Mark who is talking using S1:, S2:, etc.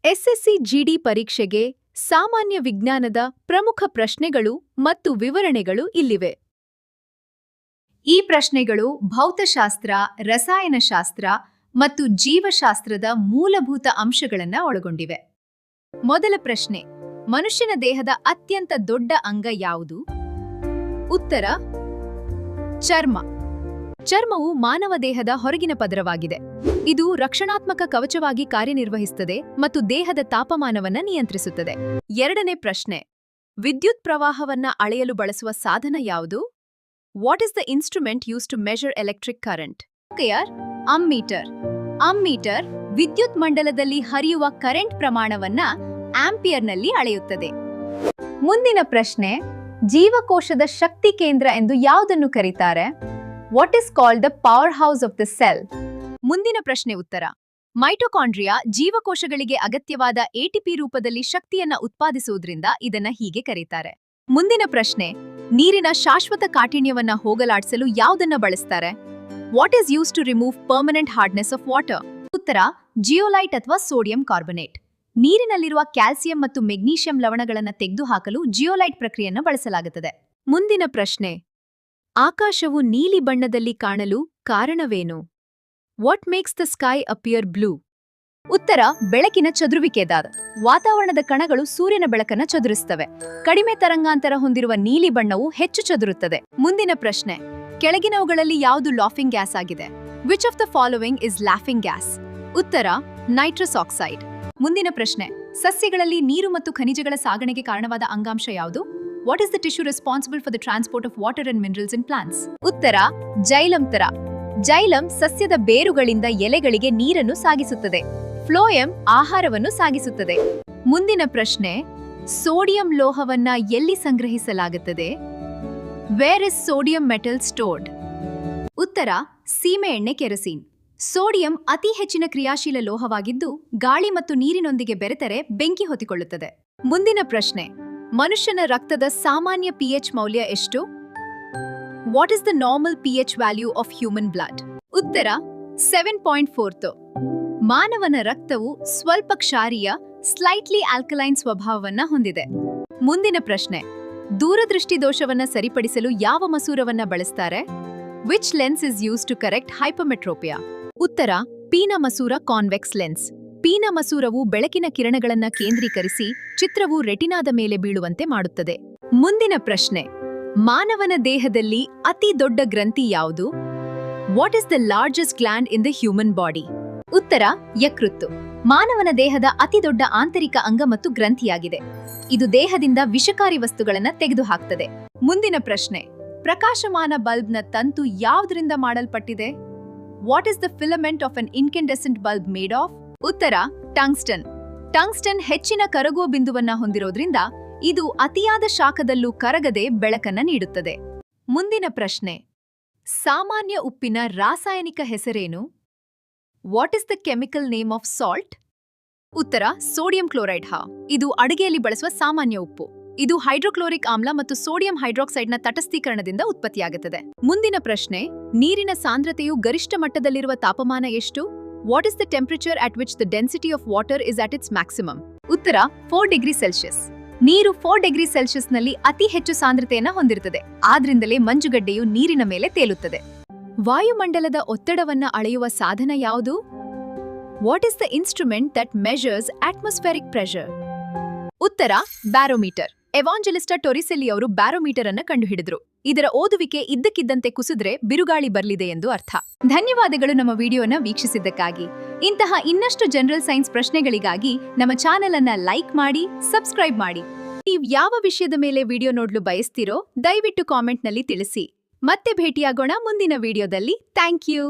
S1: SSC ಜಿಡಿ ಪರೀಕ್ಷೆಗೆ ಸಾಮಾನ್ಯ ವಿಜ್ಞಾನದ ಪ್ರಮುಖ ಪ್ರಶ್ನೆಗಳು ಮತ್ತು ವಿವರಣೆಗಳು ಇಲ್ಲಿವೆ. ಈ ಪ್ರಶ್ನೆಗಳು ಭೌತಶಾಸ್ತ್ರ, ರಸಾಯನಶಾಸ್ತ್ರ ಮತ್ತು ಜೀವಶಾಸ್ತ್ರದ ಮೂಲಭೂತ ಅಂಶಗಳನ್ನು ಒಳಗೊಂಡಿವೆ. ಮೊದಲ ಪ್ರಶ್ನೆ: ಮನುಷ್ಯನ ದೇಹದ ಅತ್ಯಂತ ದೊಡ್ಡ ಅಂಗ ಯಾವುದು? ಉತ್ತರ: ಚರ್ಮ. ಚರ್ಮವು ಮಾನವ ದೇಹದ ಹೊರಗಿನ ಪದರವಾಗಿದೆ. ಇದು ರಕ್ಷಣಾತ್ಮಕ ಕವಚವಾಗಿ ಕಾರ್ಯನಿರ್ವಹಿಸುತ್ತದೆ ಮತ್ತು ದೇಹದ ತಾಪಮಾನವನ್ನು ನಿಯಂತ್ರಿಸುತ್ತದೆ. ಎರಡನೇ ಪ್ರಶ್ನೆ: ವಿದ್ಯುತ್ ಪ್ರವಾಹವನ್ನು ಅಳೆಯಲು ಬಳಸುವ ಸಾಧನ ಯಾವುದು? What is the instrument used to measure electric current? Ammeter. Ammeter ವಿದ್ಯುತ್ ಮಂಡಲದಲ್ಲಿ ಹರಿಯುವ ಕರೆಂಟ್ ಪ್ರಮಾಣವನ್ನ ಆಂಪಿಯರ್ನಲ್ಲಿ ಅಳೆಯುತ್ತದೆ. ಮುಂದಿನ ಪ್ರಶ್ನೆ: ಜೀವಕೋಶದ ಶಕ್ತಿ ಕೇಂದ್ರ ಎಂದು ಯಾವುದನ್ನು ಕರೀತಾರೆ? What is called the power house of the cell? ಮುಂದಿನ ಪ್ರಶ್ನೆ ಉತ್ತರ: ಮೈಟೊಕಾಂಡ್ರಿಯಾ ಜೀವಕೋಶಗಳಿಗೆ ಅಗತ್ಯವಾದ ಎಟಿಪಿ ರೂಪದಲ್ಲಿ ಶಕ್ತಿಯನ್ನ ಉತ್ಪಾದಿಸುವುದರಿಂದ ಇದನ್ನ ಹೀಗೆ ಕರೀತಾರೆ. ಮುಂದಿನ ಪ್ರಶ್ನೆ: ನೀರಿನ ಶಾಶ್ವತ ಕಾಠಿಣ್ಯವನ್ನ ಹೋಗಲಾಡಿಸಲು ಯಾವುದನ್ನ ಬಳಸ್ತಾರೆ? What is use to remove permanent hardness of water? ಉತ್ತರ: ಜಿಯೋಲೈಟ್ ಅಥವಾ ಸೋಡಿಯಂ ಕಾರ್ಬೊನೇಟ್. ನೀರಿನಲ್ಲಿರುವ ಕ್ಯಾಲ್ಸಿಯಂ ಮತ್ತು ಮೆಗ್ನೀಷಿಯಂ ಲವಣಗಳನ್ನು ತೆಗೆದುಹಾಕಲು ಜಿಯೋಲೈಟ್ ಪ್ರಕ್ರಿಯೆಯನ್ನು ಬಳಸಲಾಗುತ್ತದೆ. ಮುಂದಿನ ಪ್ರಶ್ನೆ: ಆಕಾಶವು ನೀಲಿ ಬಣ್ಣದಲ್ಲಿ ಕಾಣಲು ಕಾರಣವೇನು? What makes the sky appear blue? ಉತ್ತರ: ಬೆಳಕಿನ ಚದುರುವಿಕೆದಾದ. ವಾತಾವರಣದ ಕಣಗಳು ಸೂರ್ಯನ ಬೆಳಕನ್ನು ಚದುರಿಸುತ್ತವೆ. ಕಡಿಮೆ ತರಂಗಾಂತರ ಹೊಂದಿರುವ ನೀಲಿ ಬಣ್ಣವು ಹೆಚ್ಚು ಚದುರುತ್ತದೆ. ಮುಂದಿನ ಪ್ರಶ್ನೆ: ಕೆಳಗಿನವುಗಳಲ್ಲಿ ಯಾವುದು ಲಾಫಿಂಗ್ ಗ್ಯಾಸ್ ಆಗಿದೆ? Which of the following is laughing gas? ಉತ್ತರ: ನೈಟ್ರಸ್ ಆಕ್ಸೈಡ್. ಮುಂದಿನ ಪ್ರಶ್ನೆ: ಸಸ್ಯಗಳಲ್ಲಿ ನೀರು ಮತ್ತು ಖನಿಜಗಳ ಸಾಗಣೆಗೆ ಕಾರಣವಾದ ಅಂಗಾಂಶ ಯಾವುದು? What is the tissue responsible for the transport of water and minerals in plants? ಉತ್ತರ: ಜೈಲಂ ತರ. ಜೈಲಂ ಸಸ್ಯದ ಬೇರುಗಳಿಂದ ಎಲೆಗಳಿಗೆ ನೀರನ್ನು ಸಾಗಿಸುತ್ತದೆ. ಫ್ಲೋಯಂ ಆಹಾರವನ್ನು ಸಾಗಿಸುತ್ತದೆ. ಮುಂದಿನ ಪ್ರಶ್ನೆ: ಸೋಡಿಯಂ ಲೋಹವನ್ನ ಎಲ್ಲಿ ಸಂಗ್ರಹಿಸಲಾಗುತ್ತದೆ? Where is sodium metal stored? ಉತ್ತರ: ಸೀಮೆ ಎಣ್ಣೆ ಕೆರಸಿನ್. ಸೋಡಿಯಂ ಅತಿ ಹೆಚ್ಚಿನ ಕ್ರಿಯಾಶೀಲ ಲೋಹವಾಗಿದ್ದು ಗಾಳಿ ಮತ್ತು ನೀರಿನೊಂದಿಗೆ ಬೆರೆತರೆ ಬೆಂಕಿ ಹೊತ್ತಿಕೊಳ್ಳುತ್ತದೆ. ಮುಂದಿನ ಪ್ರಶ್ನೆ: ಮನುಷ್ಯನ ರಕ್ತದ ಸಾಮಾನ್ಯ ಪಿಎಚ್ ಮೌಲ್ಯ ಎಷ್ಟು? What is the normal pH value of human blood? ಉತ್ತರ: 7.4. ಮಾನವನ ರಕ್ತವು ಸ್ವಲ್ಪ ಕ್ಷಾರೀಯ, ಸ್ಲೈಟ್ಲಿ ಆಲ್ಕಲೈನ್ ಸ್ವಭಾವವನ್ನ ಹೊಂದಿದೆ. ಮುಂದಿನ ಪ್ರಶ್ನೆ: ದೂರದೃಷ್ಟಿ ದೋಷವನ್ನ ಸರಿಪಡಿಸಲು ಯಾವ ಮಸೂರವನ್ನ ಬಳಸ್ತಾರೆ? Which lens is use to correct hypermetropia? ಉತ್ತರ: ಪೀನ ಮಸೂರ ಕಾನ್ವೆಕ್ಸ್ ಲೆನ್ಸ್. ಪೀನ ಮಸೂರವು ಬೆಳಕಿನ ಕಿರಣಗಳನ್ನ ಕೇಂದ್ರೀಕರಿಸಿ ಚಿತ್ರವು ರೆಟಿನಾದ ಮೇಲೆ ಬೀಳುವಂತೆ ಮಾಡುತ್ತದೆ. ಮುಂದಿನ ಪ್ರಶ್ನೆ: ಮಾನವನ ದೇಹದಲ್ಲಿ ಅತಿ ದೊಡ್ಡ ಗ್ರಂಥಿ ಯಾವುದು? What is the largest gland in the human body? ಉತ್ತರ: ಯಕೃತ್ತು. ಮಾನವನ ದೇಹದ ಅತಿ ದೊಡ್ಡ ಆಂತರಿಕ ಅಂಗ ಮತ್ತು ಗ್ರಂಥಿಯಾಗಿದೆ. ಇದು ದೇಹದಿಂದ ವಿಷಕಾರಿ ವಸ್ತುಗಳನ್ನು ತೆಗೆದುಹಾಕ್ತದೆ. ಮುಂದಿನ ಪ್ರಶ್ನೆ: ಪ್ರಕಾಶಮಾನ ಬಲ್ಬ್ನ ತಂತು ಯಾವುದರಿಂದ ಮಾಡಲ್ಪಟ್ಟಿದೆ? What is the filament of an incandescent bulb made of? ಉತ್ತರ: ಟಂಗ್ಸ್ಟನ್. ಟಂಗ್ಸ್ಟನ್ ಹೆಚ್ಚಿನ ಕರಗುವ ಬಿಂದುವನ್ನ ಹೊಂದಿರೋದ್ರಿಂದ ಇದು ಅತಿಯಾದ ಶಾಖದಲ್ಲೂ ಕರಗದೆ ಬೆಳಕನ್ನ ನೀಡುತ್ತದೆ. ಮುಂದಿನ ಪ್ರಶ್ನೆ: ಸಾಮಾನ್ಯ ಉಪ್ಪಿನ ರಾಸಾಯನಿಕ ಹೆಸರೇನು? What is the chemical name of salt? ಉತ್ತರ: ಸೋಡಿಯಂ ಕ್ಲೋರೈಡ್. ಇದು ಅಡುಗೆಯಲ್ಲಿ ಬಳಸುವ ಸಾಮಾನ್ಯ ಉಪ್ಪು. ಇದು ಹೈಡ್ರೋಕ್ಲೋರಿಕ್ ಆಮ್ಲ ಮತ್ತು ಸೋಡಿಯಂ ಹೈಡ್ರಾಕ್ಸೈಡ್ನ ತಟಸ್ಥೀಕರಣದಿಂದ ಉತ್ಪತ್ತಿಯಾಗುತ್ತದೆ. ಮುಂದಿನ ಪ್ರಶ್ನೆ: ನೀರಿನ ಸಾಂದ್ರತೆಯು ಗರಿಷ್ಠ ಮಟ್ಟದಲ್ಲಿರುವ ತಾಪಮಾನ ಎಷ್ಟು? What is the temperature at which the density of water is at it's maximum? ಉತ್ತರ: 4 ಡಿಗ್ರಿ ಸೆಲ್ಸಿಯಸ್. ನೀರು 4 ಡಿಗ್ರಿ ಸೆಲ್ಸಿಯಸ್ನಲ್ಲಿ ಅತಿ ಹೆಚ್ಚು ಸಾಂದ್ರತೆಯನ್ನು ಹೊಂದಿರುತ್ತದೆ. ಆದ್ರಿಂದಲೇ ಮಂಜುಗಡ್ಡೆಯು ನೀರಿನ ಮೇಲೆ ತೇಲುತ್ತದೆ. ವಾಯುಮಂಡಲದ ಒತ್ತಡವನ್ನ ಅಳೆಯುವ ಸಾಧನ ಯಾವುದು? What is the instrument that measures atmospheric pressure? ಉತ್ತರ: ಬ್ಯಾರೋಮೀಟರ್. ಎವಾಂಜೆಲಿಸ್ಟ ಟೊರಿಸೆಲ್ಲಿ ಅವರು ಬ್ಯಾರೋಮೀಟರ್ ಅನ್ನು ಕಂಡುಹಿಡಿದ್ರು. ಇದರ ಓದುವಿಕೆ ಇದ್ದಕ್ಕಿದ್ದಂತೆ ಕುಸಿದ್ರೆ ಬಿರುಗಾಳಿ ಬರ್ಲಿದೆ ಎಂದು ಅರ್ಥ. ಧನ್ಯವಾದಗಳು ನಮ್ಮ ವಿಡಿಯೋನ ವೀಕ್ಷಿಸಿದ್ದಕ್ಕಾಗಿ. ಇಂತಹ ಇನ್ನಷ್ಟು ಜನರಲ್ ಸೈನ್ಸ್ ಪ್ರಶ್ನೆಗಳಿಗಾಗಿ ನಮ್ಮ ಚಾನೆಲ್ ಅನ್ನ ಲೈಕ್ ಮಾಡಿ, ಸಬ್ಸ್ಕ್ರೈಬ್ ಮಾಡಿ. ನೀವು ಯಾವ ವಿಷಯದ ಮೇಲೆ ವಿಡಿಯೋ ನೋಡಲು ಬಯಸ್ತೀರೋ ದಯವಿಟ್ಟು ಕಾಮೆಂಟ್ನಲ್ಲಿ ತಿಳಿಸಿ. ಮತ್ತೆ ಭೇಟಿಯಾಗೋಣ ಮುಂದಿನ ವಿಡಿಯೋದಲ್ಲಿ. Thank you.